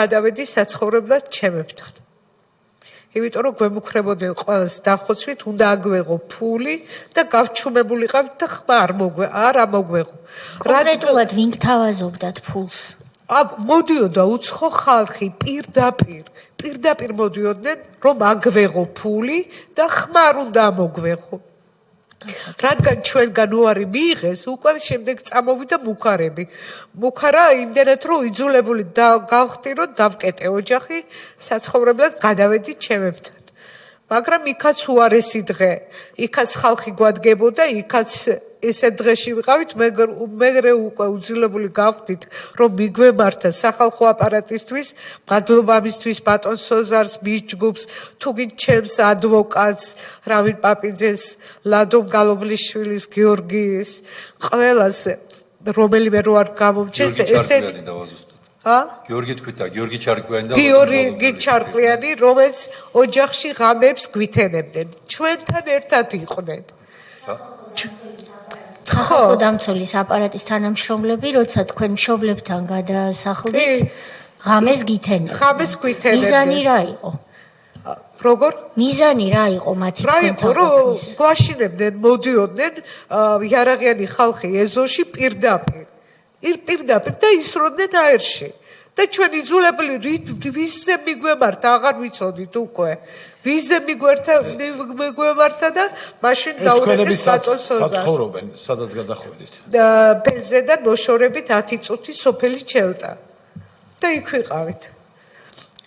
გადავედი საცხოვრებლად ჩემებთან. იმიტომ რომ გვემუქრებოდნენ ყველას დახოცვით, უნდა აგვეღო ფული და გავჩუმებულიყავით და ხმა არ მოგვეღო. კონკრეტულად ვინ გთავაზობდათ ფულს? მოდიოდა უცხო ხალხი პირდაპირ მოდიოდნენ, რომ აგვეღო ფული და ხმა არ უნდა მოგვეღო. რადგან ჩვენგან უარი მიიღეს, უკვე შემდეგ წამოვიდა მუქარები. მუქარა იმდენად რომ იძულებული გავხდი, რომ დავკეტე ოჯახი, საცხოვრებლად გადავედი ჩემებთან. მაგრამ იქაც უარესი დღე, იქაც ხალხი გვადგებოდა, იქაც ესე დღეში ვიყავით, მეგრე უკვე უძილებული გავხდით, რომ მიგვემართა სახალხო აპარატისთვის, მადლობა მისთვის ბატონ სოზარს, მის ჯგუფს, თუ გინდ ჩემს ადვოკატს, რავინ პაპიძეს, ლადო გალობლიშვილის, გიორგის, ყველას, რომელიმე რო არ გამომჩეს, ესენი გიორგი თქვითა, გიორგი ჩარკვიანი და გიორგი ჩარკვიანი, რომელიც ოჯახში ღამეებს გვითენებდნენ. ჩვენთან ერთად იყვნენ. სახალხო დამცველის აპარატის თანამშრომლები, როცა თქვენ მშობლებთან გადასახლდით, ღამეს გითენებდნენ. ღამეს გვითენებდნენ. მიზანი რა იყო? როგორ? მიზანი რა იყო მათი თქვენთან ყოფნის? გვაშინებდნენ, მოდიოდნენ იარაღიანი ხალხი ეზოში პირდაპირ და ისროდნენ აერში. და ჩვენ იძულებული ვიზზე მიგვემართა, აღარ ვიცოდით უკვე. ვიზზე მიგვემართა და მაშინ დაურეკეს ბატონ სოზარს. საცხოვრობენ, სადაც გადახვედით? ფენზედან მოშორებით 10 წუთი სოფელი ჩელტა. და იქ ვიყავით.